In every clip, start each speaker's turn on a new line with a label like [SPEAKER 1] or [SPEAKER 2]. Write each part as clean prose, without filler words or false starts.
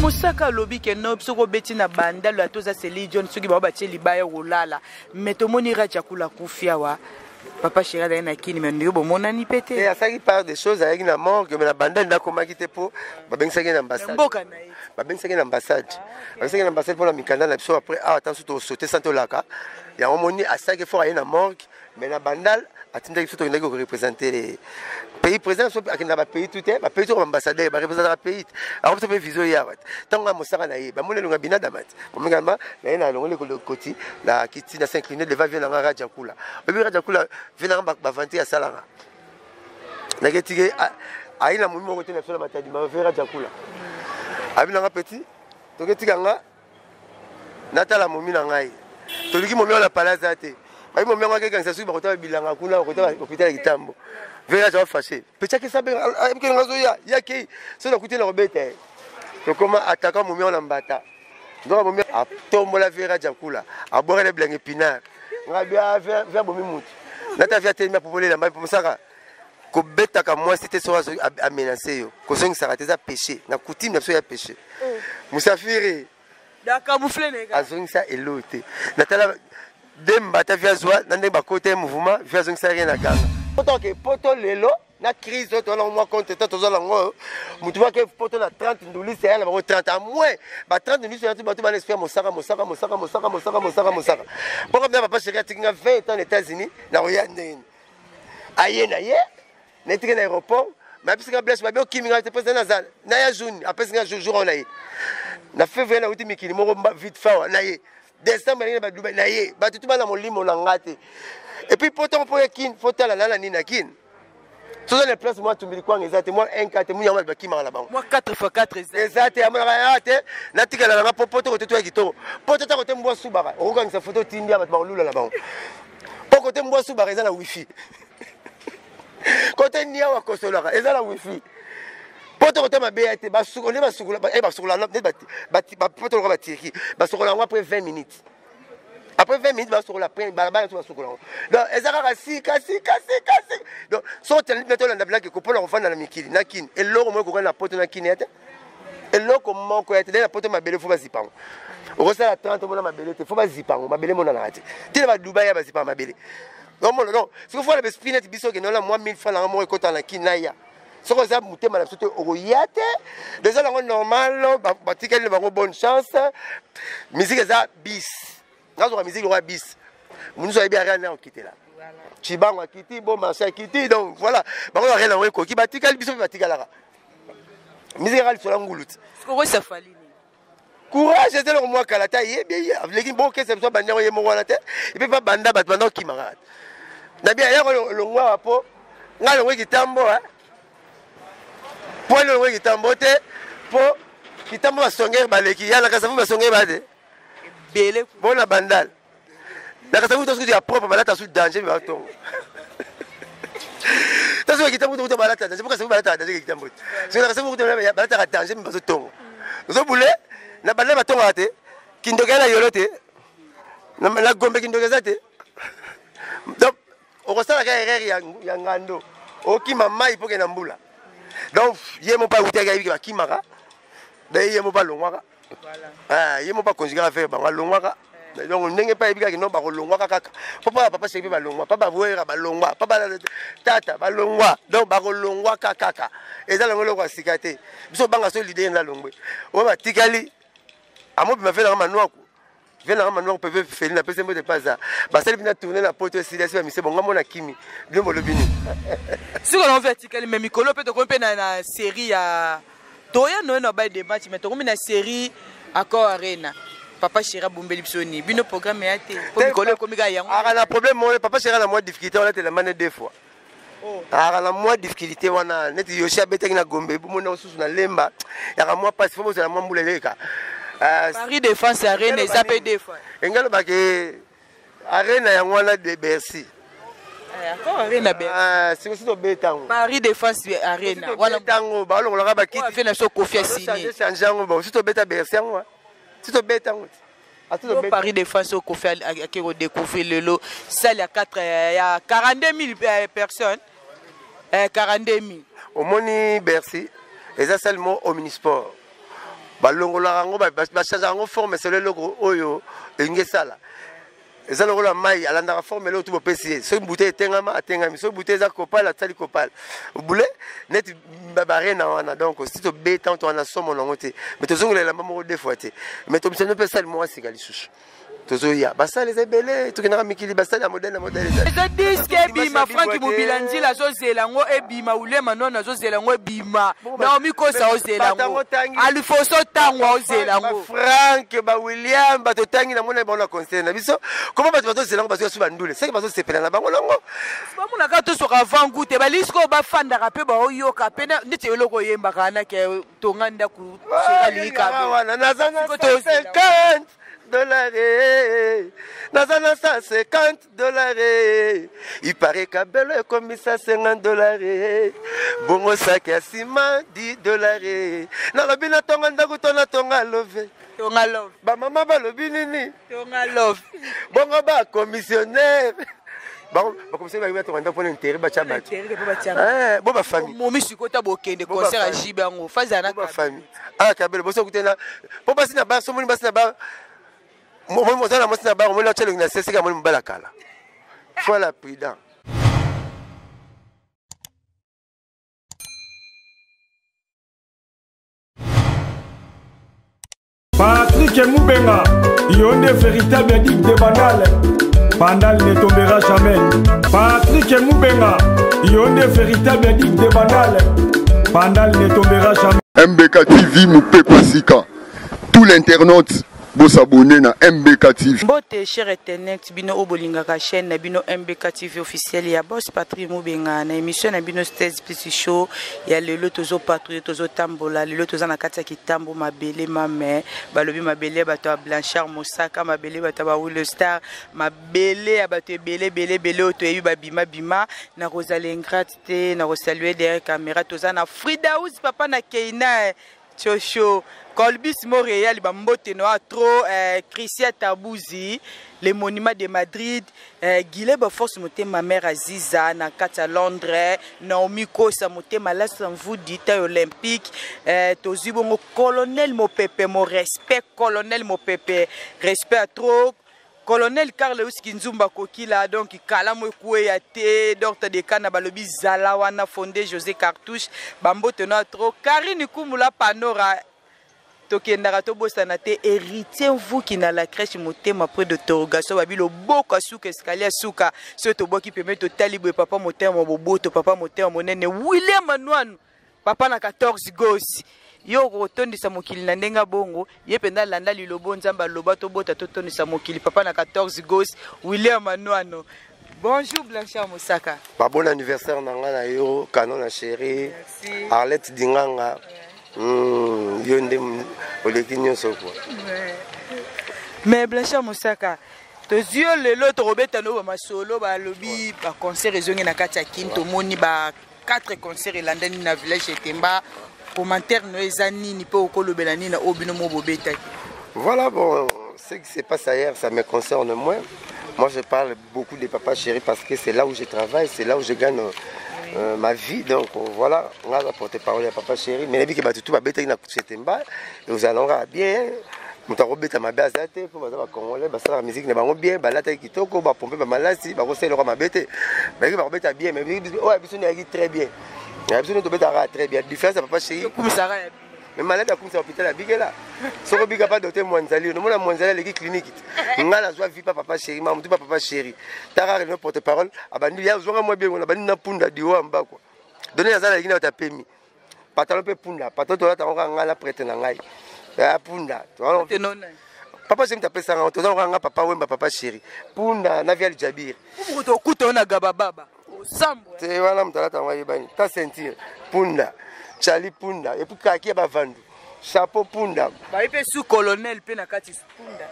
[SPEAKER 1] Moussaka lobby que no soko beti na banda lo atoza seli John soki ba batie libaya olala mais to monira jakula kufia wa papa chéri da na kini mais ndiko monani pété
[SPEAKER 2] et à ça qui parle des choses avec na morgue mais la banda na koma kité po ba bengisa na ambassade
[SPEAKER 1] mboka na ye
[SPEAKER 2] ba bengisa na ambassade ba bengisa na ambassade pour la mikanda na biso après attention to sauter sans to laka ya omoni à ça qu'il faut aller na morgue mais na bandal atindaki biso to ndaki ko représenter les pays présents so akina ba pays tout ba pays to ambassadeur ba représenter ba pays alors to be vision ya wat tanga mosaka na ye ba monelo nga binada mat omingamba na ye na longole ko koti la kiti na s'incliner devant vient na radio kula obi radio kula vient na ba vanter ya salanga na ketike aina mu mo kote na sola matadi ma vera radio kula abi na petit to ketika nga natala mu mina ngai to liki mo la palaza te ba mo menga ke kanisa su ba kota bilanga kuna kota hôpital Kitambo vera ja fâché petit que ça be ke ngazo ya ke so na kuti na robete to koma ataka mu na mbata donc mu a tombola vera ja kula a boire les blancs épinards ngabia vers bomi mutu nata via tellement popolé la mbaye musaka ko beta ka moi c'était so a menacer yo ko songi ça raté ça péché na coutume na so ya péché musafiri
[SPEAKER 1] da camoufler nega
[SPEAKER 2] azongi ça eloté natala demba ta via zwa na ndeba côté mouvement via zongi ça rien na ganga poto ke poto lelo na crise to la moi compte to zo la ngo mutu ba ke poto na 30 nduli c'est na ba 30 à moins ba 30 nduli c'est ba to ba espère mosaka pourquoi bien papa chéri tinga 20 ans aux États-Unis na royande aye na ye netika na aéroport mais parce que blesse ba bio kiminga te pesa na zala na ya jaune après singa jour na ye na février na uti mikili moko vite fa na ye décembre na ba Dubai na ye ba tutu ba na molimo na ngate et puis pourtant pour kin faut la nana ni na kin so dans les places moi tu me dis quoi exactement moi 1 4 mu yama ba kimara la bango
[SPEAKER 1] moi 4 x 4
[SPEAKER 2] exact amona te na tikala na poto ko tetu ya kitoko poto ta ko te mbo subaka o ko ngisa photo tindia ba lula la bango poko te mbo subaka eza na wifi côté nia wa kosolaka eza na wifi poto ko te mabeya te ba sukole ba sukula ba sukula na ba poto ko ba tiki ba sukula après 20 minutes. Après 20 minutes, on va prendre la balle sur la seconde. Donc, ils ont cassé. Donc, si on a la blague, on peut leur faire dans la mikili, nakin. Et l'eau, on va la porte nakin. Et l'eau, comment on la porte ma belle, il faut pas zipper. On reçoit la 30, on a ma belle, il faut pas zipper. Ma belle, on a raté. Tu vas à Dubaï, il va zipper ma belle. Non, non. Ce qu'il faut, le sprint, il faut que nous avons 1000 francs dans le compte en nakin. Si on a monté madame sauté au yate, déjà, on est normal, bonne chance. Musique, c'est bis. Quand on a musique, on a bis. Nous avons bien rien à quitter là. Chibang a quitté, bon marché a quitté, donc voilà. On a rien à quitter. Qui bat tika, le bisou va tika là. Musique sur la ngoulout.
[SPEAKER 1] Comment ça fallait?
[SPEAKER 2] Courage, c'est le moi qui a la taille. Les bon que c'est soit bandé, on est mort à la tête. Il peut pas banda, battement qui m'arrête. N'abia hier le moi à peau. N'a le qui tambo, hein. Point le qui tambo, pour qui tambo à songer, baleki. Y'a la casa vous à songer, balé. Bon la bandale. La casa vous tu as propre balata sous danger mais attends. T'as vu qui t'a monté balata, c'est pourquoi ça vous balata danger qui t'a monté. C'est la casa vous balata danger mais pas autant. Vous avez boulé, na balé va tomber qui ndoga na yolote. Na gombe qui ndoga zate. Donc on ressent la guerre ya ngando. Oki mama il faut que na mbula. Donc yemo pas utega qui va kimara. D'ailleurs yemo pas longwaka. Ah, il m'a pas conjugué à faire balongwaka. Donc on n'est pas évident que non balongwaka kaka. Papa c'est balongwa, papa voira balongwa, papa tata balongwa. Donc balongwaka kaka. Et ça le ko sikate. Biso banga so l'idée na longwe. O ba tikali. Amo bi ma fait la manoako. Viens na manoako peut faire na pese mo de pas ça. Ba sel bina tourner la porte si c'est mais bon ngamo na kimi. Bien mo le bini.
[SPEAKER 1] Si on veut tikali mais mikolo peut to ko na série ya Toya no no ba de match mais to comme une série Accord Arena. Papa Chéri Bombeli Psoni. Bino programme ya te. Ko mikolo ko mika yango. Ah
[SPEAKER 2] na problème mon papa Chéri na moi difficulté on a te la mané deux fois. Oh. Ah na moi difficulté wana net yoshi abetaki na Gombe bu mona osusu na lemba. Ya ka moi passe faut na moi mbuleleka.
[SPEAKER 1] Paris Défense Arena ezapé deux fois.
[SPEAKER 2] Engalo ba ke Arena ya ngwana de Bercy.
[SPEAKER 1] Accord Arena be.
[SPEAKER 2] Ah c'est aussi no betango.
[SPEAKER 1] Paris Défense Arena.
[SPEAKER 2] Wana betango ba lo la ba kiti.
[SPEAKER 1] Fait na so Kofi signé.
[SPEAKER 2] C'est un genre bon si to beta Bercy ngwa. Si to betango.
[SPEAKER 1] Paris Défense au Kofi qui redécouvrir le lot. Ça il y a 42 000 personnes. 42 000.
[SPEAKER 2] Au Moni Bercy, et ça seulement au Omnisport. balongola yango bachange yango forme selo eloko oyo elingi esala eza lokola mai alandaka forme eloko tu bopesi ye soki bouteille etengama atengami soki bouteille eza kopale atali kopale obule neti barena wana donc si tobeta towana somo nango te mais tozongola elamba moko deux fois te mais tobisano mpe esali moko asika lisusu tozoya basali eza ebele tokendaka mikili basali ya modele na modele
[SPEAKER 1] eza diske ebima franki mobila nzila azozela yango ebima ulema nono azozela yango ebima naomi kosa ozela yango alifoso ntango aozela yango
[SPEAKER 2] frank bawilliam bato tangi na mona bango na conseil na biso koma bato bazozela yango bazoya su bandule seki bazosepela na bango nango
[SPEAKER 1] bamonaka tosoka avant te balisi koyo bafandaka mpe baoyoka mpe neti eloko oyembaka anake tonga ndaku
[SPEAKER 2] wana naza na 50 $, nazana $150. Il paraît qu'à Belo est comme ça $50. Bongo sac à ciment $10. Na lobi na tonga ndaku tona tonga love.
[SPEAKER 1] Tonga love.
[SPEAKER 2] Ba mama ba lobi nini?
[SPEAKER 1] Tonga love.
[SPEAKER 2] Bongo ba commissionnaire. Bon, comme ça, il va te rendre pour l'intérêt, bon, ma famille.
[SPEAKER 1] Mon monsieur, quand tu as bouqué de concert à Jibango, fais-en
[SPEAKER 2] ma famille. Ah, Kabel, bon, ça, écoutez là. Pour passer là-bas, son monde passe là-bas. Moi, dans la là-bas, on m'a dit que c'est ça, mon balakala. Voilà, prudent.
[SPEAKER 3] Patrick Moubenga, Yonde véritable digue de Bandal. Bandal ne tombera jamais. Patrick Moubenga, Yonde véritable digue de Bandal. Bandal ne tombera jamais.
[SPEAKER 4] MBK TV Moupé Pasika. Tout l'internaute pour s'abonner na MBK TV.
[SPEAKER 1] Bote cher internet bino obolinga ka chaîne na bino MBK TV officiel ya boss Patrick Moubenga na émission na bino Stage Petit Show ya lelo tozo patrouille tozo tambola lelo toza na kati ya kitambo mabele mame balobi mabele bato ya Blanchard Mosaka mabele bato ba Will Star mabele ya bato bele oto yebi babima bima na Rosalie Ingrate na saluer derrière caméra toza na Frida House papa na Keina Chocho Colbis Montréal bambote no trop Christian Tabouzi les monuments de Madrid Guilherme Force motema mère Aziza na kata Londres Naomi Kosa motema la vous dit olympique tozi bongo colonel Mopepe mon respect colonel Mopepe respect à trop colonel Carlos Kinzumba Kokila donc kalamo ekoué ya te docteur de kana balobi zala wana fondé José Cartouche bambote no trop Karine Kumula Panora tokendaka tobosana te héritier vous qui na la crèche motema près de Torogaso babilo boka suka escalier suka so toboki peme totali boye papa motema boboto papa motema monene William Manouane papa na 14 gossi yo kotondisa mokili na ndenga bongo ye penda landa lilobo nzamba loba tobota totondisa mokili papa na 14 gossi William Manouane. Bonjour Blanchard Mosaka.
[SPEAKER 2] Bon anniversaire nanga na yo canon na chérie Arlette Dinganga. Yonde oleki nyonso quoi.
[SPEAKER 1] Mais Blanchard Mosaka tozio lelo torobeta no ba solo ba lobi ba concert ezongi na kati ya Kinto moni ba 4 concerts elandani na village Etemba commentaire no ezani ni pe okolobela ni na obino mo bobeta.
[SPEAKER 2] Voilà bon ce qui s'est passé hier ça me concerne moins. Moi je parle beaucoup des papas chéris parce que c'est là où je travaille, c'est là où je gagne ma vie, donc voilà, on a porté parole à papa chéri, mais les gens qui tout va bêter na Setemba, et vous allons bien, nous t'avons bêté ma base à terre, pour les Congolais, la musique n'est pas bien, la tête qui toque, va pomper ma maladie, va rosser le roi ma bêté, mais ils vont bêter bien, mais ouais, ils sont très bien, ils sont très bien, différence à papa chéri. Mais malade à commencer à l'hôpital à Bigela. Si on n'a pas doté Mwanzali, nous avons Mwanzali à clinique. On a la joie de vivre papa chéri, maman, papa chéri. Tara a porte-parole. Abandi, il y a besoin de moi bien, on a bandi na punda du haut en bas. Donnez la salle à l'iguine à permis. Pantalon pe punda, pantalon là, on a la prête na ngai. Punda. Papa chéri t'appelle ça, on a papa ou papa chéri. Punda, na via le Jabir.
[SPEAKER 1] Pour te couper, on a gababa.
[SPEAKER 2] C'est voilà, m'tala t'envoyer bani. Ta sentir. Punda. Charlie Punda, et puis Kaki a vendu. Chapeau Punda.
[SPEAKER 1] Bah, il peut sous-colonel, puis Nakati Punda.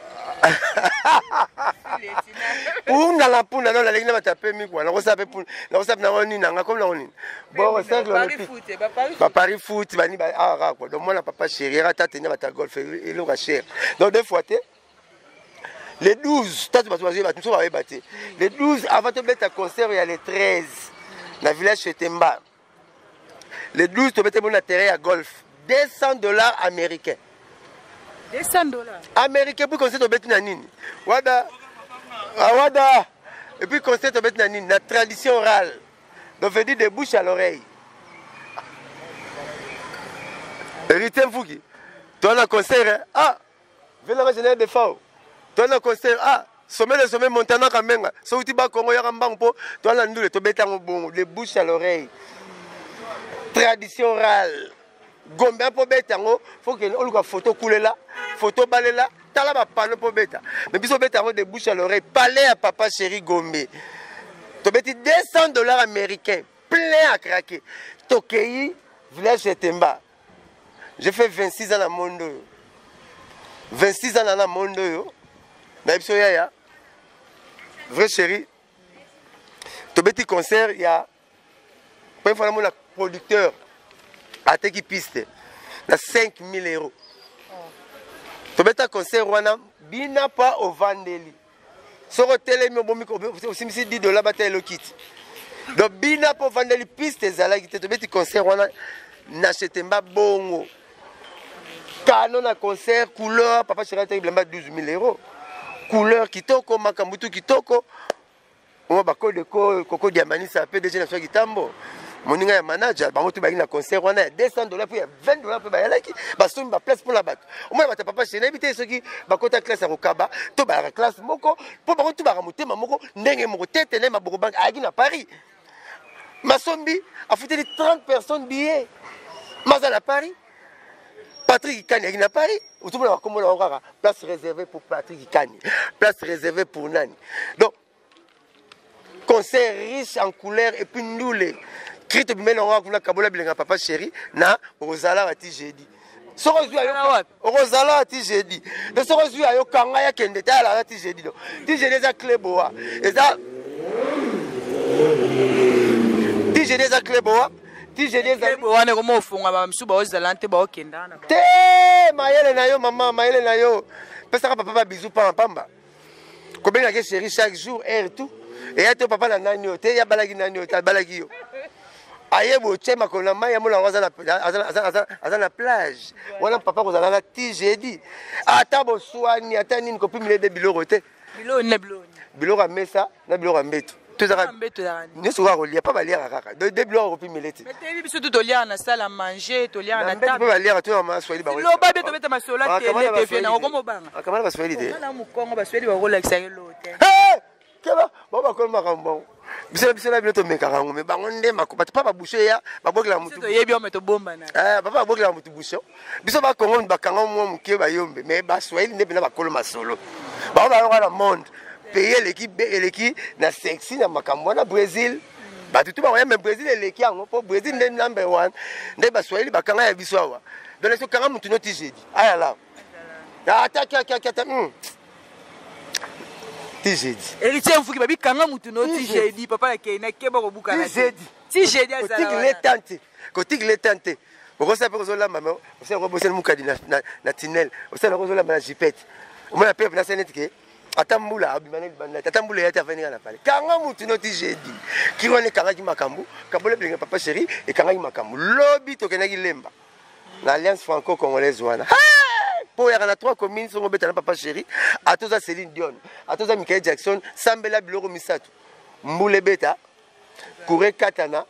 [SPEAKER 2] Punda la Punda, non, la ligne va taper, mais quoi. On savait Punda. On savait n'a comme on bon, c'est le Paris foot, Bani, ah, quoi. Donc, moi, la papa chérie, à tâter, à golf, et l'on va cher. Donc, deux fois, les 12, les 12, avant de mettre à concert, il y a les 13. Dans le village chez Temba. Les 12, tu mets mon terrain à golf. $200 américains.
[SPEAKER 1] $200.
[SPEAKER 2] Américain pour concert obet nanini. Wada. Et puis concert obet nanini, la tradition orale. Donc veut dire de bouche à l'oreille. Hérité Fouki. Toi le concert ah, venez la général de Fao. Toi le concert ah, sommet Montana Kamenga. Sauti ba Congo ya Kambangpo, toi la ndule to beta bon, de bouche à l'oreille. Tradition orale. Gombe po beta ngo, faut que on luka photo couler photo balela, tala ba panneau po beta. Mais biso beta ngo de bouche à l'oreille, palais à papa chéri Gombe. To beti $200 américains, plein à craquer. Tokei, village Temba. J'ai fait 26 ans dans le monde. 26 ans dans le monde. Naïbso ya. Vrai chéri. To beti concert, il y a. Pour une fois, mon producteur. A qui piste. Na 5 000 €. To beta concert, wana. Bina pas au Vandeli. Sur le télé, aussi $10 bataille le kit. Donc, bina pas au Vandeli piste. Zala qui te beti concert, wana. N'achète pas bongo. Canon à concert, couleur, papa chéri terrible, 12 000 €. Couleur kitoko, makambutu kitoko. On va de coco diamani, ça peut déjà faire gitambo. Mon ya manager, bah on te na concert, on a $200 puis $20 pour bayalaki. Bah son ba place pour la bac. Au moins ba papa chéri éviter ce qui ba kota classe à Rokaba, to ba classe moko, pour ba to ba ramuté mamoko, ndenge moko tête ne ma bourbank à na Paris. Masombi a foutu 30 personnes billets. Mazal à Paris. Patrick Kani à Paris, tout le monde a comme on place réservée pour Patrick Kani, place réservée pour Nani. Donc, concert riche en couleurs et puis nous les critiques mais on va vouloir Kabola bilinga papa chéri na Rosala ati jeudi. Sorozu ayo Rosala ati jeudi. De Sorozu ayo kanga ya kende ta la ati jeudi. Ti jeudi za Cleboa. Et ça Ti jeudi za Cleboa.
[SPEAKER 1] wana komo ofunga ba msuba ozalante ba okendana
[SPEAKER 2] te mayele na yo mama mayele na yo pesa papa ba bisou pa pamba ko benga ke chéri chaque jour air tout et ya te papa na nani yo te ya balagi nani yo ta balagi yo ayebo chema ko na maya mola azana plage wana papa ko zalana ti jeudi ata bo swani ata nini ko pimile de biloro te biloro mesa na biloro mbeto. Ne souvent relié pas balier kaka de blocs puis meleti
[SPEAKER 1] mais tu biso to lier na salle à manger to lier na table
[SPEAKER 2] pas balier to ma swahili ba
[SPEAKER 1] lo ba beto beta masola télé te fait na komo banga
[SPEAKER 2] akamala ba swahili te
[SPEAKER 1] na mu kongo ba swahili ba relaxa lo te
[SPEAKER 2] keba ba ko makambo biso na bino to meka rango me bango nde makoba pas ba boucher ya ba bokela mutu
[SPEAKER 1] to yebi o meto bomba na
[SPEAKER 2] papa bokela mutu boucher biso ba kongo ba kanga mo muke ba yombe mais ba swahili nde bina ba kolo masolo ba na monde payer l'équipe na sexy na makambo na Brésil ba tout ba même Brésil l'équipe yango pour Brésil nde number 1 nde ba swahili ba kanga ya biso awa donc so kanga mutu no ti jeudi aya la ataka ti jeudi
[SPEAKER 1] héritier mfuki babi kanga mutu no ti jeudi papa ya kena keba ko buka na ti jeudi azala
[SPEAKER 2] ko tigre tante ko sa pe ko la mama o se ko bosel mukadi na tinel o se ko la na jipette o mona pe na senetike atambula abimane banda atambula yata venir na pale kanga mutu no ti jeudi ki wane kanga ki makambu kabole blinga papa chéri et kanga ki makambu lobby to kenaki lemba na alliance franco-congolaise wana po ya na 3 communes sont betana papa chéri atoza Céline Dion atoza Michael Jackson sambela biloko misato mbule beta kure katana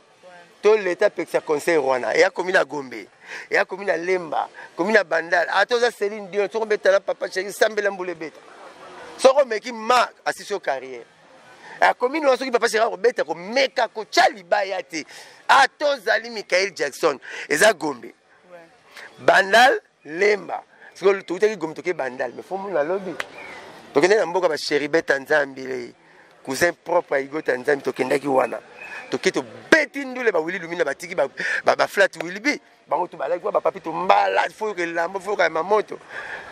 [SPEAKER 2] to l'état pexa conseil wana ya commune à Gombe ya commune à Lemba commune à Bandal atoza Céline Dion sont betana papa chéri sambela mbule beta soko meki ma asisi au carrière a commune on soki papa chéri robeta ko meka ko chali bayate atozali Michael Jackson eza Gombe Bandal Lemba siko to utaki Gombe toke Bandal mais faut mon na lobby to kende na mboka ba chéri beta nzambi le cousin propre a igo tanzambi to kendaki wana to keto beti ndule ba wili lumina batiki ba flat wili bi bango to balaki ba papi to mbala faut que lambo faut que ma moto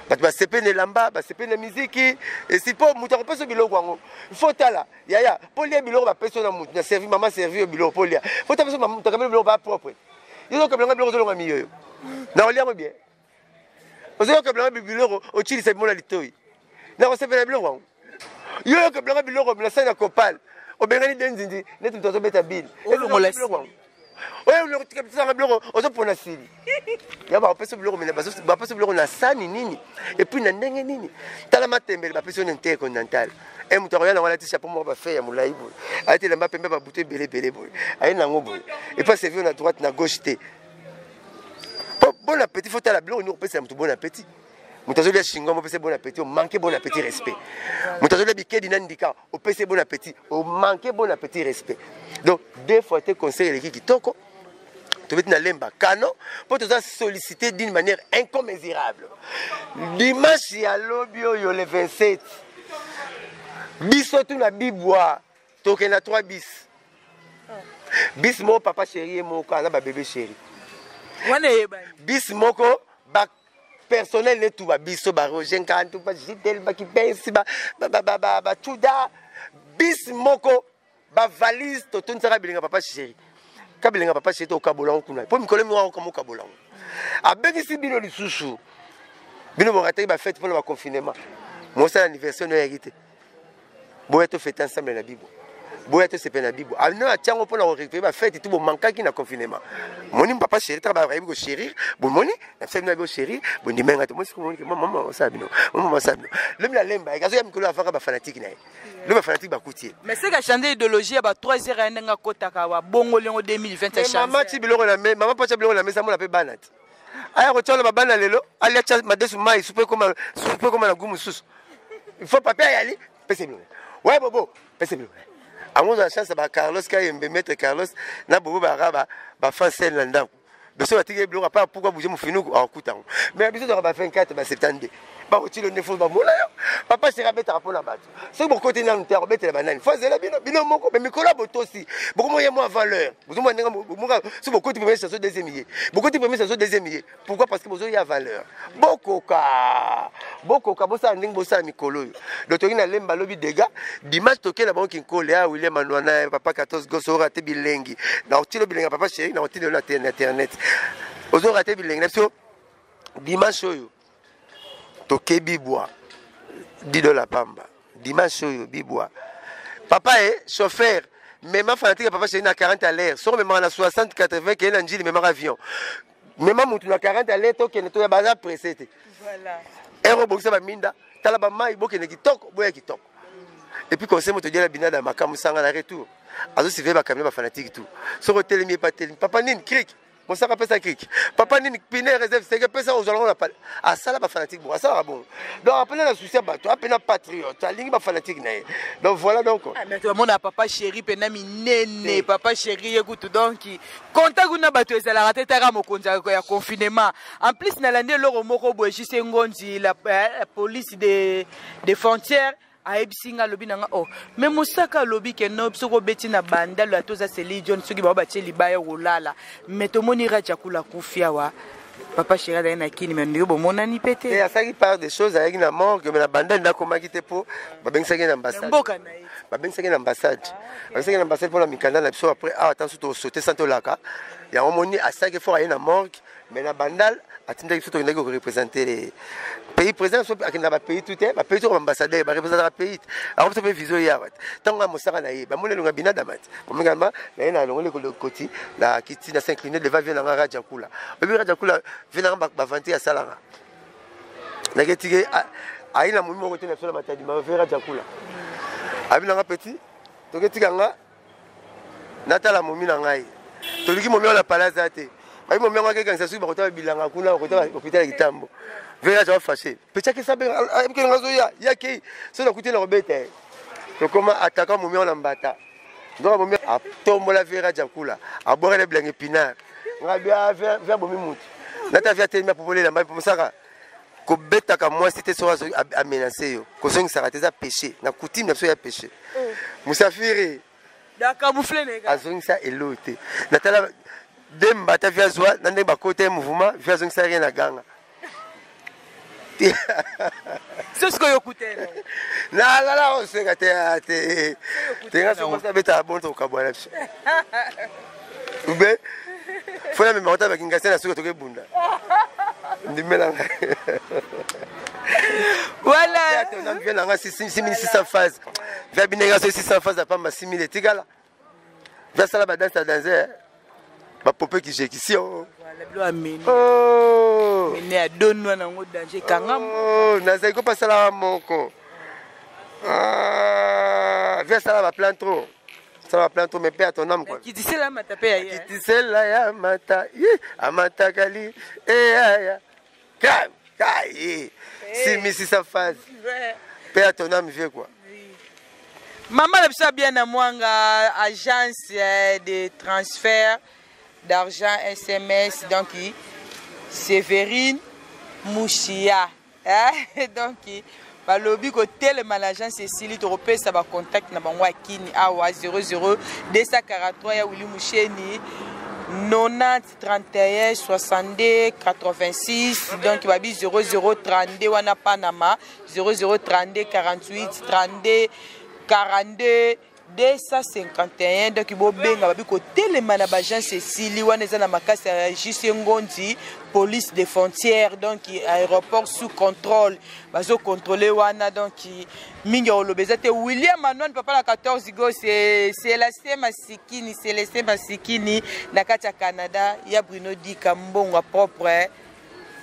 [SPEAKER 2] ba sepene lamba ba sepene musique et si po muta ko peso biloko ngo faut tala yaya polia biloko ba peso na mutu na servi mama servi biloko polia faut ta peso muta ka biloko ba propre yo ko blanga biloko zo miyo na olia mo bien ozo ko blanga biloko o chili se mona litoi na ko sepene biloko yo ko blanga biloko na sana kopal o bengani denzinzi netu to beta bill
[SPEAKER 1] o lo molesi
[SPEAKER 2] oyo biloko tika bisanga biloko ozopona sili ya bapesa biloko mena bapesa biloko na sani nini et puis na ndenge nini tala matembele bapesa yo nte continental moto akoya nango alati chapeau moko bafe ya molai boye alati elamba pembe babuto ebele boye aye nango boye epa servir na droite na gauche te bon appétit faut tala biloko nini okopesa moto bon appétit moto azolia shingo opesa bon appétit omanke bon appétit respect moto azolia bikedi na ndika opesa bon appétit omanke bon appétit respect donc deux fois te conseil eleki kitoko tobeti na lemba kano mpo toza sollicité d'une manière incommensurable dimanche ya lobi oyo le 27 biso tuna bibwa tokende na 3 bis moko papa chéri moko ana babebe chéri bis moko personnel ne tout biso ba Roger Nkantu ba Jidel ba Kipensi ba Chuda bis moko ba valise to tontsaka bilinga papa chéri ka bilinga papa chéri to kabola kuna po mikolo mi wa ko mo kabola abengisi bino lisusu bino bo rataki ba fête pour le confinement mo sa anniversaire no hérité boye to fête ensemble na bibo boye to sepe na bibo ana tiango pour la récupérer ba fête tout bo mankaki na confinement moni papa chéri ta ba rayi ko chéri bo moni na femme na bo chéri bo ndimenga to mo siko moni maman sabino le mi la lemba ekazo ya mikolo afaka ba fanatique na le ba fanatique ba koutier
[SPEAKER 1] mais c'est que changer idéologie ya ba 3h ya nga kotaka wa bongo lengo 2020 change
[SPEAKER 2] maman ti biloko na me maman pa ti biloko na me sa mo la pe banati aya ko tsola ba bana lelo ali cha madesu mai supe koma na gumu susu il faut papier yali pese biloko ouais bobo pese biloko amongo la chance ba Carlos Kayembe maître Carlos na bobo ba fan scène na ndako beso batike biloko pas pourquoi bouger mon finuku en kutango mais biso de ba 24 ba 72 ba otilo ne faut ba mola yo papa sera beta rapona bato c'est bon côté na nter beta la banane faze la bino moko mais mikolo botosi beaucoup moyen moi avant l'heure vous mo ndenga moka c'est beaucoup de première saison deuxième millier beaucoup de première saison deuxième millier pourquoi parce que bozo ya valeur bokoka bosa nding bosa mikolo yo docteur na lemba lobi dega dimanche tokela ba kinkole ya William Manwana papa 14 goso raté bilengi na otilo bilenga papa chéri na otilo na internet ozo raté bilengi na so dimanche oyo toke bibwa dido la pamba dimanche oyo bibwa papa est chauffeur même fanatique papa chéri na 40 à l'air so même na 60 80 qui est na njili même avion même mutu na 40 à l'air to kene to ya baza pressé voilà ero bokisa ba minda tala ba mai bokene kitoko boya kitoko et puis conseil moto dia la binada makamu sanga na retour azo sive ba kamera ba fanatique tout so hotel mi pas tel papa nin cric mon ça rappelle ça cric papa nin pine réserve c'est que pesa aux allons pas à ça la ba fanatique bon ça bon donc appelez la souci ba toi appelez patriote la ligne ba fanatique na donc voilà donc
[SPEAKER 1] mais tout le monde a papa chéri pena mi nene papa chéri écoute donc contact na bato ezala rateta ka mokonza ya confinement en plus na lande loro moko boye juste ngonzi la police des frontières aebisinga lobi nanga oh mais musaka lobi ke no soko beti na banda lo atoza seli John soki ba batie libaya rolala mais to moni raja kula kufia wa papa chéri na kini mais ndio bomonani pété
[SPEAKER 2] et ça qui parle des choses avec na mort que na banda na koma kite po ba bengisa na ambassade ba bengisa na ambassade ba bengisa na ambassade pour la mikanda na biso après attends to sauter santo laka ya omoni asake fort na morgue mais na bandal atinda biso to ndako représenter les pays présents so akina ba pays tout est ba pays to ambassadeur ba représenter le pays alors to be vision ya wat tanga mosaka na ye ba mole longa binada mat pomingama na na longo le koti la kiti na s'incliner devant vient na raja kula obi raja kula vient ba vanter ya salanga na getike aina mu mo ko tena sola matadi ma vera raja kula abi na petit to getika nga natala mu mina ngai to liki mo la palaza te ayi mo menga ke kanisa su ba ko ta bilanga kuna ko ta hôpital kitambo vera ja fâché petit que ça be ke ngazo ya ke so na kuti na robete to comment attaquer mo na mbata donc mo a tombola vera ja kula a boire les blancs épinards ngabia vers bomi mutu nata via tellement popolé la mba saka ko beta ka moi c'était so a menacer yo ko songi saka teza péché na coutume na so ya péché musafiri
[SPEAKER 1] da camoufler nega
[SPEAKER 2] azongi sa elote natala demba ta via zwa nande ba côté mouvement via zongi sa rien na ganga
[SPEAKER 1] c'est ce que yo coûtait
[SPEAKER 2] la on se gâte te nga so pas beta bon to kabwana ube faut la même monter avec une gassette na so to ke bunda ndimela
[SPEAKER 1] voilà
[SPEAKER 2] on vient na 6600 phases via binega 600 phases pas ma 6000 etikala via sala ba danse danser ba popé qui j'exécution.
[SPEAKER 1] Voilà, blo ameni.
[SPEAKER 2] Oh.
[SPEAKER 1] Mene a donno na ngo danger kangam.
[SPEAKER 2] Oh, na zai ko pasala moko. Ah, viens ça va plan trop. Ça va plan trop mais paix à ton âme quoi.
[SPEAKER 1] Qui dit la mata pe ya.
[SPEAKER 2] Qui dit celle-là ya mata. Amata kali. Ya. Kai. Si misi sa phase. Paix à ton âme vieux quoi.
[SPEAKER 1] Maman la biso bien na mwanga agence de transfert d'argent SMS donc Séverine Mouchia. Donc balobi ko telema l'agence Cécile topesa ba contact na bango akini awa 00 243 ya Willy Moucheni 90 31 62 86 donc babi 0032 wana Panama 0032 48 32 42 251 donc bo benga babi ko telema na bagence Cécile wana eza na makasi ya JC Ngondi police des frontières donc aéroport sous contrôle bazo contrôler wana donc mingi olobezate William Manon papa la 14 go c'est Célestin Masikini na kati ya Canada ya Bruno Dika mbongo propre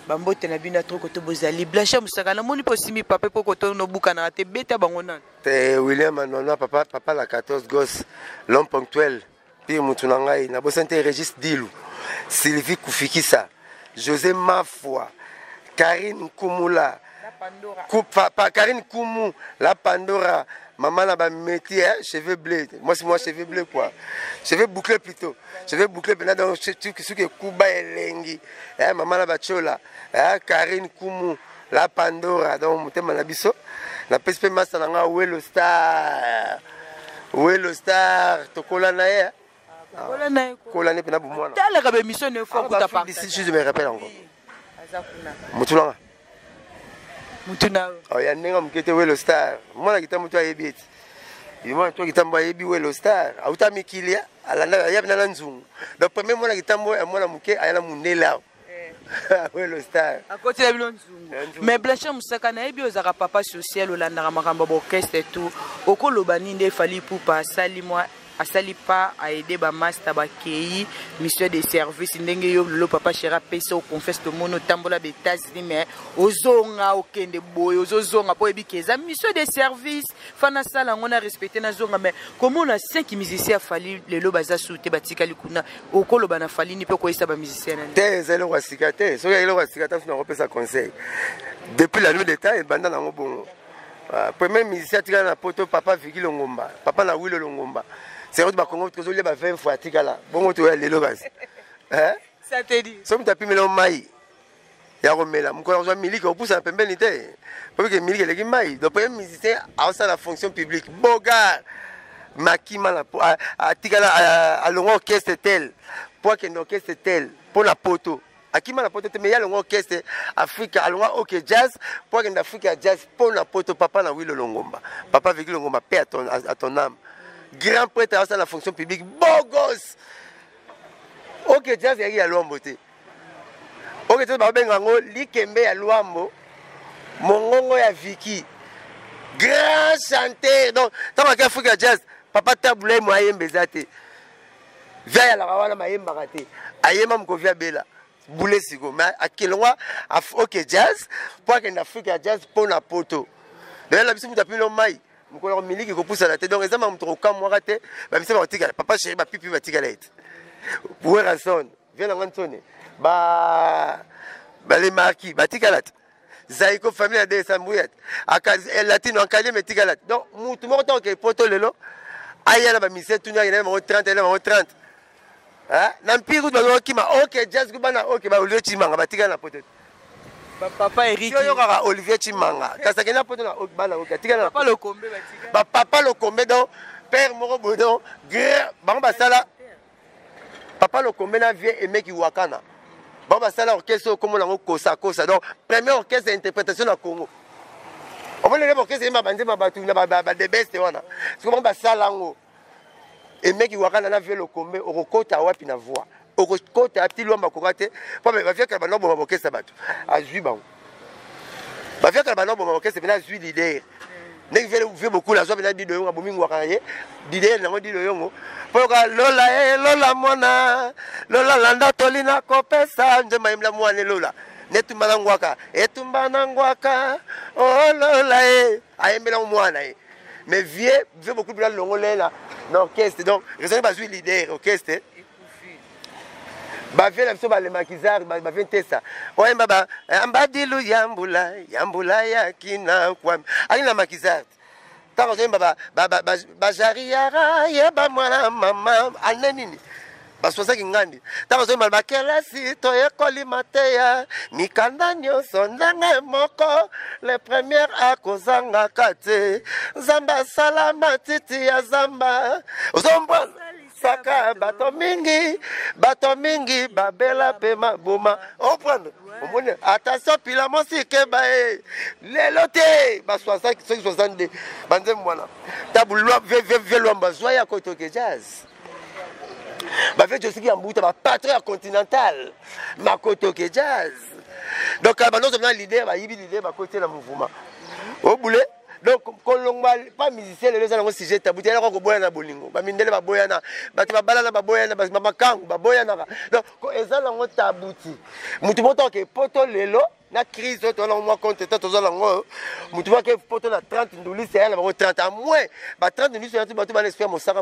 [SPEAKER 1] bambote na bina trop koto bozali Blanche Musaka na moni posimi papa po koto no buka na te beta bango nan
[SPEAKER 2] te William Manon papa la 14 gosses l'homme ponctuel puis mutuna ngai na bosante Régis Dilu Sylvie Kufikisa José Mafwa Karine Kumula Karine Kumu la Pandora maman là bas métier cheveux bleus moi c'est moi cheveux bleus quoi cheveux bouclés plutôt cheveux bouclés maintenant donc ce que Kuba elengi maman là bas chola Karine Kumu la Pandora donc mutema na biso na PSP master nga Welo Star tokola na ye kola ne pena bumwana
[SPEAKER 1] tala ka be mission ne faut que ta part
[SPEAKER 2] d'ici je me rappelle encore mutulanga
[SPEAKER 1] mutuna
[SPEAKER 2] oh ya nenga mkete Welo Star mwana kitamutu ayebi eti yima to kitambo ayebi Welo Star auta mikilia alanda ya bina nzungu donc premier mwana kitambo mwana muke ayana munela Welo Star
[SPEAKER 1] à côté de Bilonzungu mais Blanche Musaka na yebi ozaka papa social olanda makambo orchestre tout okoloba ninde fali pupa sali moi asali pas a aider ba master ba kei mission de service ndenge yo le papa chera pesa au confesse le mono tambola be États-Unis mais ozonga okende boy ozonga po ebikeza mission de service fana sala ngona respecter na zonga mais comment on a 5 musiciens fali lelo baza souté batika likuna okoloba na fali ni pe ko isa ba musicien na
[SPEAKER 2] te zelo wasikate so ya ilo wasikata tuna kopesa conseil depuis la nuit d'état et banda na ngobongo premier musicien tika na poto papa Vigile Ngomba papa na Wilo Longomba c'est vrai que Congo tous les 20 fois tikala bon to ya lelo basi
[SPEAKER 1] ça te dit
[SPEAKER 2] so mutapi melo mai ya romela mukolo zo miliki opusa pembeni te parce que miliki leki mai donc premier musicien a ça la fonction publique boga makima la tikala a longo orchestre tel pour que orchestre tel pour la poto akima la poto te mais ya longo orchestre Africa a longo OK jazz pour que Africa jazz pour la poto papa na Wilo Longomba papa Vigile Longomba paix à ton âme grand prêtre à la fonction publique beau gosse OK jazz yaki ya Luambo te OK jazz ba bengango likembe ya Luambo mongongo ya Viki grand chanteur donc tant que Africa jazz papa tabulé moyembe zate via ya la wana mayemba kate ayema mkovia bela boule siko mais akelwa OK jazz pour que Africa jazz pour na poto de la biso mutapilo mai mukolo miliki ko poussa la tête donc ezama mutoko kamwa kate ba bisa ba tika papa chéri ba pipi ba tika la tête pour raison vient na ngantone ba les marquis ba tika la tête zaiko famille de Sambuyat aka latino encadré me tika la tête donc mutu moko to ke poto lelo ayana ba mise tunya ina mo 30 ina mo 30 na mpiru ba kima OK jazz kubana OK ba Olivier Chimanga ba tika na poto
[SPEAKER 1] papa Eric
[SPEAKER 2] yo kaka Olivier Chimanga kasa kena poto na bana OK tika na
[SPEAKER 1] papa Lokombe ba tika
[SPEAKER 2] ba papa Lokombe donc père moko bodon grand bango basala papa Lokombe na vie et meki wakana bango basala orchestre comme lango kosa donc premier orchestre d'interprétation na Congo on va le orchestre ma bande ma batu na ba de best wana parce que bango basala ngo et meki wakana na vie Lokombe okota wapi na voix okota ati lomba kokate pa ba vie ka banobo orchestre batu azui bango ba vie ka banobo orchestre bena azui leader Nek fait beaucoup la joie dit de bomingo wakaye. Didé nango dit yongo. Poka lola lola mona. Lola landa tolina kopesa njema imla mwane lola. Netumba nangwaka. Etumba nangwaka. Oh lola ayembela mwana mais vieux beaucoup de longolais là l'orchestre donc raison pas jouer leader orchestre ba vieux la biso ba le makizar ba vient ça ouais baba ambadilu yambula yakina kwa alina makizar tant que baba bajariara yeba mwana mama anenini basoza kingandi tant que baba kelasi to ekoli mateya mikanda nyoso ndanga moko le premier akozanga kate zamba salama titi ya zamba ozomba saka bato mingi babela pe maboma comprendre omone attention pila mosike ba lelo te ba 62 banze mwana tabulwa velo mbazwa ya kotoke jazz ba fait aussi qui embuta ba patron continental ma kotoke jazz donc abandon c'est leader ba yibi leader ba côté la mouvement au boulet donc kolongwa pas musicien les gens ont sujet tabou tela ko boya na bolingo ba mindele ba boya na ba bala na ba boya na ba makangu ba boya na donc ezala ngo tabuti mutu moto ke poto lelo na crise to na moi compte to zo lango mutu ba ke poto na 30 nduli c'est na ba 30 à moins ba 30 nduli c'est ba to ba espère mosaka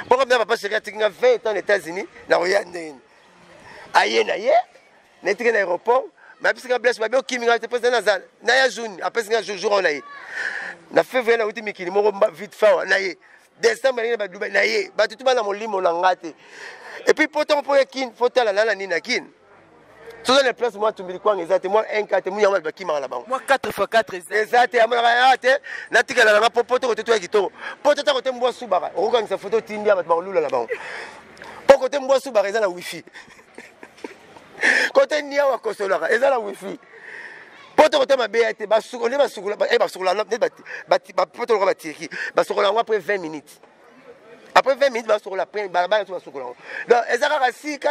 [SPEAKER 2] pourquoi bien papa chéri atinga 20 ans aux États-Unis na royande aye na ye netika na aéroport mais parce que blesse ba bio kiminga te pesa na zana na ya juni après singa jour on aye na février na uti mikili moko vite fa na ye décembre na ba Dubai na ye ba tutu ba na molimo na ngate et puis pourtant pour kin faut la na nina kin tout les places moi tumbili kwa ngezate moi 1-4 munya ba kimanga la bango
[SPEAKER 1] moi 4x4
[SPEAKER 2] ezate amana ate na tikala na popoto ko teto kitoko poto ta ko te mbo subaka okoka ngisa photo tindia ba lula la bango poko te mbo subaka eza na wifi côté nia wa kosolaka eza la wifi poto côté mabeyate basukole basukula basukula na ba poto ko batiki basukula après 20 minutes après 20 minutes basukula après balabala to basukula donc eza ka sika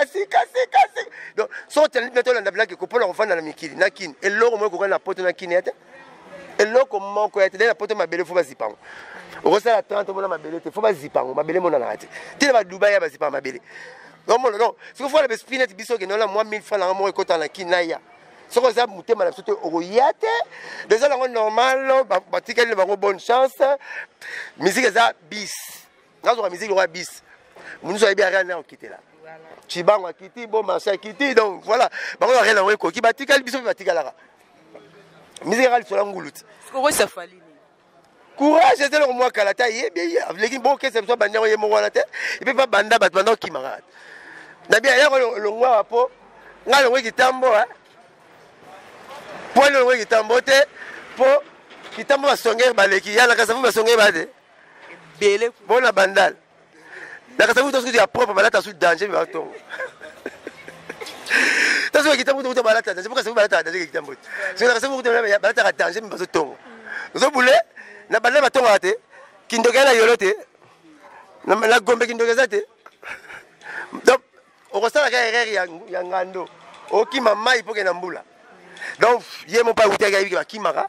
[SPEAKER 2] donc so tellement neto la blague ko pona ofanda na mikili na kin eloko mo ko na poto na kin yate eloko moko yate na poto mabele fo bazipango okosala 30 mona mabele te fo bazipango mabele mona na ate tile ba Dubai ya bazipango mabele non, non, si vous faites les spinets, biso que non, moi 1000 francs, là, moi, quand on a kinaya. Ce que ça, mouté, madame, surtout au yate. Déjà, là, normal, batika, il va avoir bonne chance. Musique, ça, bis. Là, on a musique, on a bis. Nous avons bien rien à quitter là. Chibang a quitté, bon, marché a quitté, donc voilà. On a rien à quitter. Batika, le biso, batika là. Musique, elle sur l'angoulout.
[SPEAKER 1] Ce que ça fallait.
[SPEAKER 2] Courage, c'est le moi qui a la taille, bien, les bon, que c'est soit bandé, il y a la tête, et puis pas banda, battement qui m'arrête. Nabia, il y a le roi pour, n'a le roi qui tambo, hein. Pour le roi qui tambote, pour qui tambo à songer, baleki, y'a la casavou à songer, bade.
[SPEAKER 1] Belle,
[SPEAKER 2] bon la bandale. La casavou, tout ce que tu as propre, balata sous danger, mais attends. T'as vu qui tambo, tout balata, c'est pourquoi c'est vous balata, danger qui tambo. C'est la casavou, tout balata à danger, mais pas autant. Vous avez boulé? Na balé bato ngate kindogela yolote na gombe kindogeza te donc okosala ka erreur ya ngando okima mai poke na mbula donc yemo pa utega yibi ba kimaka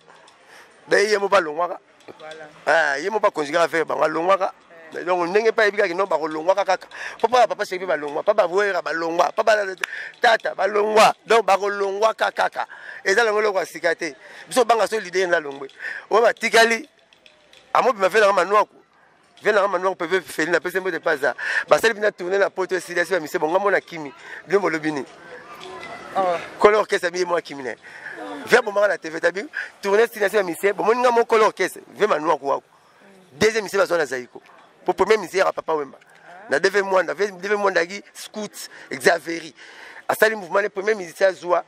[SPEAKER 2] de yemo pa longwaka voilà ah yemo pa conjuguer faire ba longwaka donc ndenge pa yibika kino ba longwaka kaka papa sebi ba longwa papa boera ba longwa papa tata ba longwa donc ba longwa kaka eza longolo kwa sikate biso banga so l'idée na longwe o ba tikali amo bima fela kama noako vela kama noako pepe feli na pese mbo de paza basali bina tourner na poto silence ba mise bonga mona kimi bino lobini color orchestre mi mo kimi ne via bomba na TV tabi tourner silence ba mise bon moninga mo color orchestre vema noako wako deuxième mise ba zona zaiko pour premier mise ya papa wemba na deve mwanda gi scout exaveri asali mouvement le premier mise ya zoa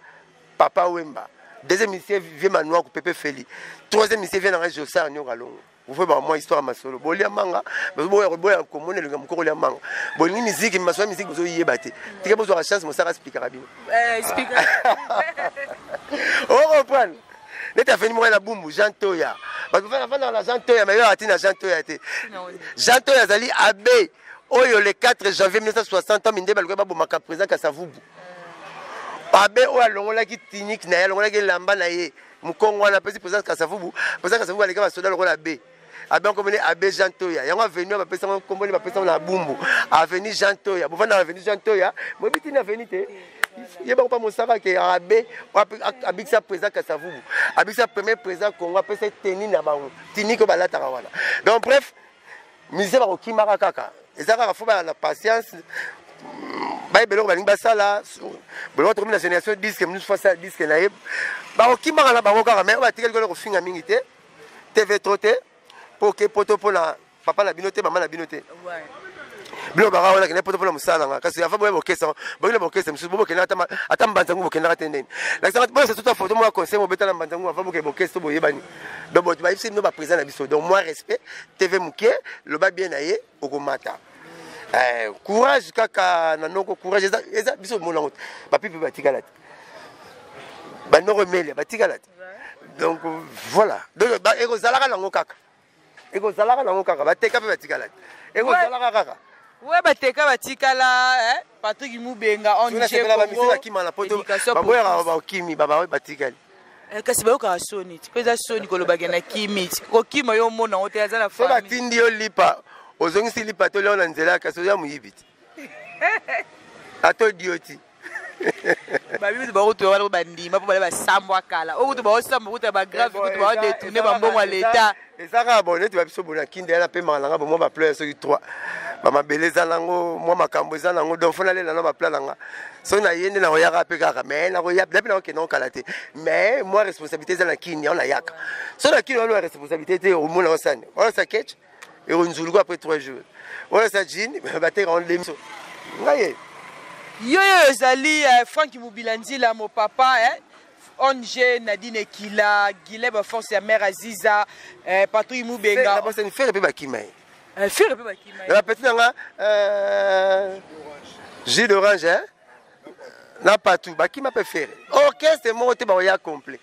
[SPEAKER 2] papa wemba deuxième mise vema noako pepe feli troisième mise vient na Josar Nyokalongo. Vous faites moi histoire ma solo. Bolia manga, boya komone le mukoko le manga. Boli musique, ma soeur musique bozo yebate. Tika bozo la chance mo sara expliquer rabino.
[SPEAKER 1] Expliquer.
[SPEAKER 2] On reprend. Neta fini moi la bumbu Jean Toya. Ba ko fana fana la Jean Toya, mais ati na Jean Toya te. Jean Toya zali abe oyo le 4 janvier 1960 minde balko ba bomaka président Kasavubu. Abe oyo alongolaki tunique na ye alongolaki elamba na ye mokongo wana apesi président Kasavubu président Kasavubu aleka basoda lokola abe abe akomoni abe Jean Toya yango avenu bapesa komboli bapesa na bumbu aveni Jean Toya bovanda aveni Jean Toya moyebi tini aveni te yeba kopa mosaka ke abe abikisa président Kasavubu abikisa premier président Congo apesa teni na bango tunique balataka wana donc bref musicien bakokimaka kaka eza kaka fo bana patience baye beloko balingi basala beloko tokomi na génération disque minus fois ça disque na ye bakokimaka na bango kaka mais batikali kolo kofinga mingi te tv to te po ke poto mpona papa na bino te mama na bino te bino baka wana kende poto mpona mosala nga kasi afa boye bokesa bokende bokesa mosusu bobokende ata mbanzangu bokendaka te ndeni lakisanga boyesa tuta foto moko conseil mobeta na mbanzangu afa boke bokesa to boyebani donc boto bayebisi bino baprésident na biso donc moi respect tv moke loba bien na ye okomata courage kaka nanoko courage eza biso monango bapipi batikala te banoko melia batikala te donc voilà donc ekozalaka nango kaka bateka mpe batikala te ekozalaka kaka
[SPEAKER 1] ouais bateka batikala Patrick Mubenga on
[SPEAKER 2] dit bamisi bakima na poto baboyaka bakimi baba batikali
[SPEAKER 1] kasi bayoka soni peza soni kolobaka na kimi kokima yo mona ote aza na
[SPEAKER 2] famille so batindi yo lipa ozongisi lipa to leo na nzela kasi oya muyibi ti ato dioti
[SPEAKER 1] babibi bakutu bana bandima po bale basambwa kala okutu baosamba okutu ba grave okutu ba détourner bambongo à l'état
[SPEAKER 2] ezaka bonne tu babiso bona kinde na pe malanga bo mo ba pleur so 3 ba mabeleza nango mo makambo eza nango donc fona lela na ba pleur nanga so na yende na oyaka pe kaka mais na oya depuis na okena okala te mais moi responsabilité za na kinde on a yaka so na kinde on a responsabilité te au mona osane on sa catch et on joue après 3 jours on sa jean bater on l'émission ngaye
[SPEAKER 1] yo ezali Frank Mubilanzila mon papa Onge Nadine Kila Gileb force ya mère Aziza Patrick Mubenga
[SPEAKER 2] c'est une faire pe bakimai
[SPEAKER 1] faire pe bakimai
[SPEAKER 2] la petite nga jus d'orange na patou bakima pe faire orchestre mo te ba ya complet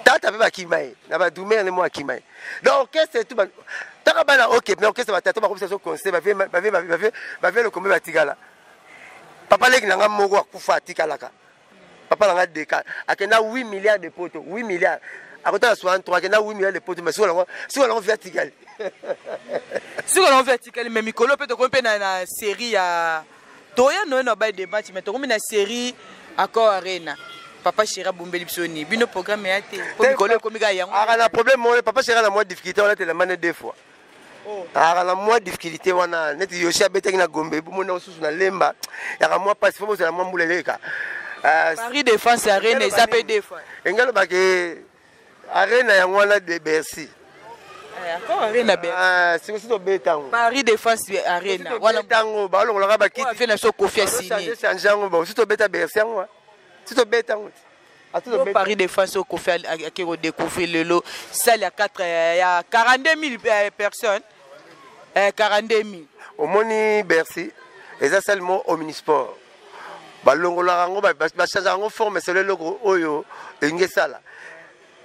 [SPEAKER 2] tata pe bakimai na ba dumer ne mo akimai donc orchestre tout ba taka bana OK mais orchestre ba tata ba comme ça concert ba le combat batigala papa leki nanga moko akufa atikalaka papa nanga deka akenda 8 milliards de potes 8 milliards akota 63 akenda 8 milliards de potes mais si on vertical
[SPEAKER 1] si on vertical mais mikolo peut to na série ya toya no na ba de match mais to na série Accord Arena papa Chéra Bumbeli Psoni bino programme ya te po mikolo ko mika yango
[SPEAKER 2] na problème mo papa Chéra na moi difficulté on a te la mané deux fois na moi difficulté wana neti yoshi abetaki na Gombe bomona osusu na lemba ya moi passe faut la moi mbuleleka
[SPEAKER 1] Paris Défense Arena ezapé deux fois
[SPEAKER 2] engalo bake Arena ya wana de Bercy
[SPEAKER 1] Accord Arena
[SPEAKER 2] c'est aussi to betango
[SPEAKER 1] Paris Défense Arena
[SPEAKER 2] wana tango ba lo ngaka bakiti
[SPEAKER 1] fait na so Kofi signé
[SPEAKER 2] changeango ba aussi to beta Bercy yango si to betango
[SPEAKER 1] Paris Défense au Kofi qui redécouvrir le lot salle il y a 42 000 personnes 42 000
[SPEAKER 2] au moni Bercy et ça seulement omnisport balongola ngo ba changer ngo forme c'est le logo oyo ngesala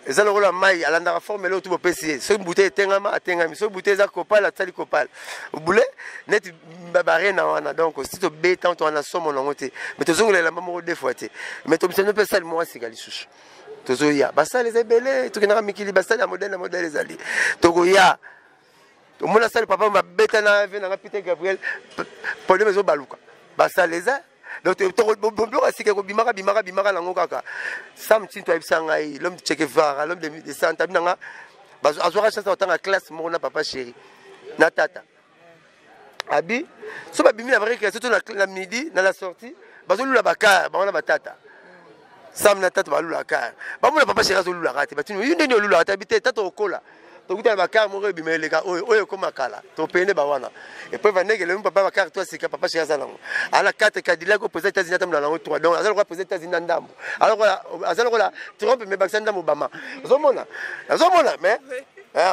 [SPEAKER 2] et ça logo la mai alanda forme le tout pesi ce bouteille tengama atengami ce bouteille za copal atali copal boule net babare na wana donc si to betant to na somo na ngote mais to zongolela mamo deux fois te mais to bisano pe sale moi c'est galisusu to zoya basale zebele to kinaka mikili basale modèle ezali to goya to mona sale papa mabeta na ve na Peter Gabriel problème zo baluka basale za donc to asike ko bimaka nango kaka sam tinto ebisanga l'homme de Che Guevara l'homme de Santa binanga azwaka chance otanga classe mo na papa chéri na tata abi so babimi na vrai que surtout na midi na la sortie bazolula bakar ba wana batata sam na tata balula kar ba mo na papa chéri azolula kati batino yinde ni olula kati bité tata okola to kuta bakar mo rebime leka oyo koma kala to pene ba wana et puis vanege le papa bakar toi c'est que papa chéri azango ala 4 Cadillac au président États-Unis tamna lango 3 donc azalo président États-Unis ndambo alors azalo la Trump me baksa ndambo Obama azomona mais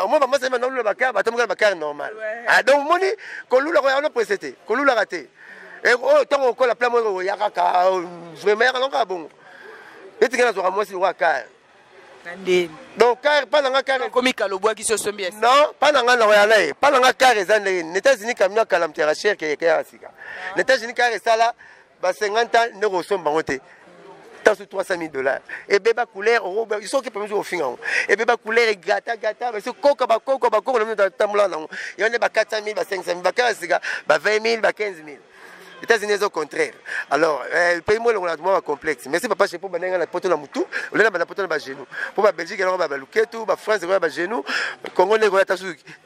[SPEAKER 2] au moins maman c'est maintenant le bakar batamuka bakar normal donc moni kolula ko ya précédé kolula raté et tant ko la plan mo ya kaka vraiment alors ka bon et tu kana zo moi si wa kar donc car pas dans car
[SPEAKER 1] comme Kalobwa qui se sombi
[SPEAKER 2] non pas dans la royale pas dans car les États-Unis comme na kalamtera cher que ya sika les États-Unis car ça là ba 50 ans ne ressemble bangote tant sur 300 000 $. Et bébé couleur, ils sont qui peuvent au fin. Et bébé couleur, et gata, mais c'est coco, le monde dans il y en a 400 000, 500 000, 20 000, 15 000. Les États-Unis au contraire. Alors, le pays est complexe. Mais c'est pas chez pour la pote la moutou, ou la pote la genou. Pour la Belgique, il y a Luketu, la France, il y a genou. Congo, il y a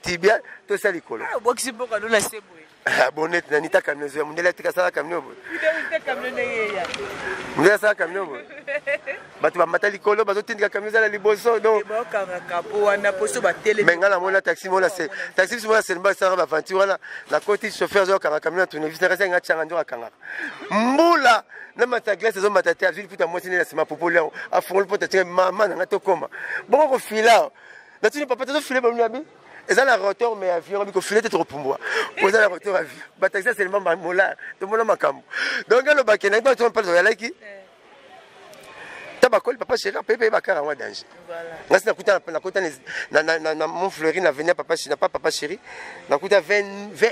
[SPEAKER 2] tibia, tout ça, l'école.
[SPEAKER 1] Ah, bon, c'est bon, on a c'est
[SPEAKER 2] bonnet, nanita camion, on est là, tu as ça camion. On est là, ça camion. Tu vas mater l'école, tu vas tenir camion à la liboso. Donc, mais là, on a taxi, on a taxi, on a c'est le bas, ça va aventure là. La côté chauffeur, on a camion, tu ne vis pas un changement à Kanga. Moula, na mata glace, on m'a taté, je putain moi c'est la semaine populaire. À fond le pot, tu es maman, on a tout comme. Bon, on file là. Là, tu n'es pas peut-être filé, bon, ami. Et ça, la roteur, mais avion, il faut filer trop pour moi. Vous avez la roteur à vie. Bataxa, c'est le moment mola. Tout le monde m'a camou. Donc, le baquet, tu vas pas le qui. Tabacol, papa chéri, pépé, bakara, moi, danger. Voilà. Là, mon fleuri n'a venu, papa chéri, pas papa chéri. N'a coûté 20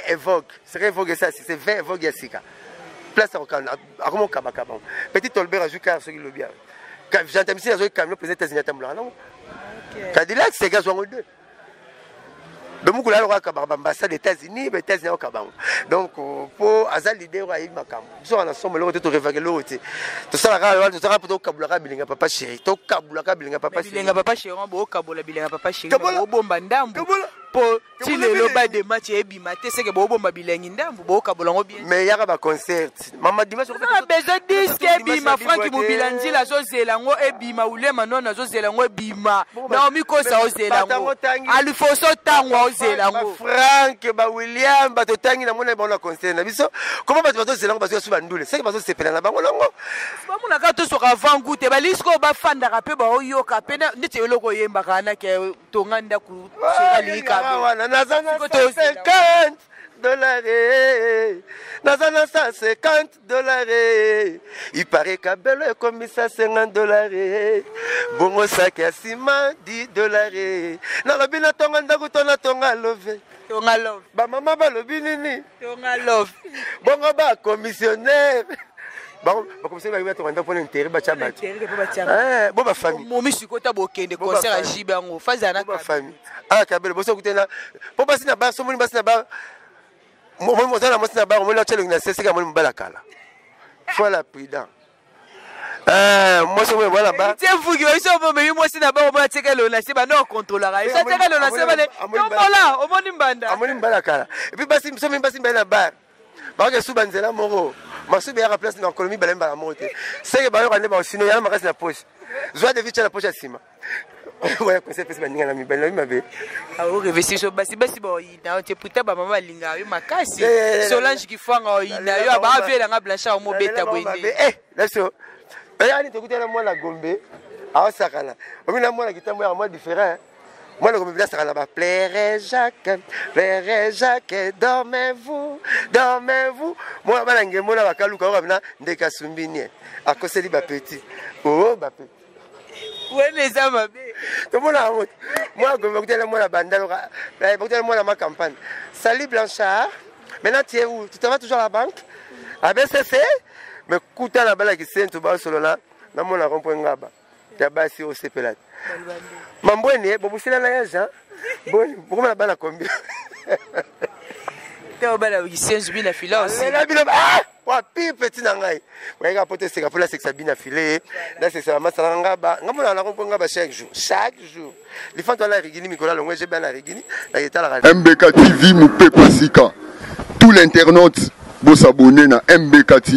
[SPEAKER 2] évoque. C'est évoque ça, c'est 20 évoque Yassika. Place à Rocan, à Romon Kabakabon. Petit Tolbert a joué car ce qui le bien. J'ai entendu si il y a un camion présenté à Zinatamla, non? Cadillac, c'est gaz en deux. Donc, là, on a l'ambassade des États-Unis, les États-Unis au Cabang. Donc, pour Azal l'idée, on a eu ma cam. Nous sommes ensemble, nous sommes réveillés l'autre. Tout ça, tout ça, pour Kaboulaka, Bilinga, papa chéri. Tout Kaboulaka, Bilinga, papa chéri. Bilinga, papa chéri, on a Kaboulaka, Bilinga, papa chéri. Kaboulaka, Bombandam. Pour si le bas de match est bimate, c'est que Bobo Mabilangindam, Bobo Kaboulanga bien. Mais il y a un concert. Maman Dimanche, on a besoin de disques, Bima, Franck Moubilanzi, la Zose Zelango, et Bima, ou les Manon, la Zose Zelango, Bima. Non, Miko, ça ose Zelango. Alifoso Tango, Zelango. Franck, William, Batotangi, la monnaie, bon, la concert. Comment tu vas Zelango, parce que tu vas nous c'est que c'est pénal là-bas, on l'a. On a gâté sur avant goût, et Balisco, Bafan, d'Arapé, Baoyo, Capena, n'était le logo Yembakana, qui est Tonganda, Lika. Nazana 150 $. Nazana 150 $. Il paraît qu'Abel est comme ça 50 $. Bongo sac à ciment 10 $. Nalabina tonga ndagutona tonga love. Tonga love. Ba maman ba lobinini. Tonga love. Bongo ba commissionnaire. Bon, comme ça, il va être pour l'intérêt, bon, ma famille. Mon monsieur, quand tu as beaucoup de concerts à Jibango, Fazana, ma famille. Ah, Kabel, bon, ça, écoutez là. Pour passer là-bas, ce monde passe là-bas. Moi, je suis là-bas, on m'a dit que c'est comme un balakala. Voilà, prudent. Moi, je suis là-bas. Tiens, vous qui avez ça, moi, c'est là-bas, on va checker le nasi, non, contrôle la raille. Ça, checker le nasi, là, au monde banda. Au monde balakala. Et puis, je suis là-bas. Parce que Soubanzela Moro, je suis à la place dans l'économie, je suis à la montée. C'est que je suis à la poche. Je vais devenir la poche à Sima. Ouais, c'est ce que je suis. Ah, oui, c'est ça. C'est bon. Il a été putain, maman, il a eu ma casse. Solange qui fait il a eu à baver la blanche au mot bêta. Eh, là-dessus. Regardez, tu écoutes la Gombe. Ah, ça va là. On a la guitare, moi, différent. Moi, le gouvernement, ça va plairer Jacques, dormez-vous, dormez-vous. Moi, je vais vous dire, je vais vous dire, à cause de ma petite. Oh, ma petite. Oui, les hommes, tout le monde a honte. Moi, je vais vous dire, moi, la bande, je vais vous dire, moi, ma campagne. Salut Blanchard, maintenant, tu es où? Tu travailles toujours à la banque? À BCC? Mais écoute, la balle qui s'est tout bas sur là, dans mon rond-point là-bas. Il y a bas sur OCP là. Mambouene, bon, vous êtes là, Jean. Bon, pourquoi la combien? Tu es là, il s'est bien affilé aussi. Ah, petit nangai. Ouais, il a porté ses capes là, c'est que ça bien affilé. Là, c'est ça, ma salanga, bah, on a la romponga chaque jour. Chaque jour. Les femmes, toi, la Rigini, Nicolas, l'ongwe, j'ai bien la Rigini. Là, il est à la radio.
[SPEAKER 4] MBK TV, nous pépasika. Tout l'internaute, vous s'abonner à MBK TV.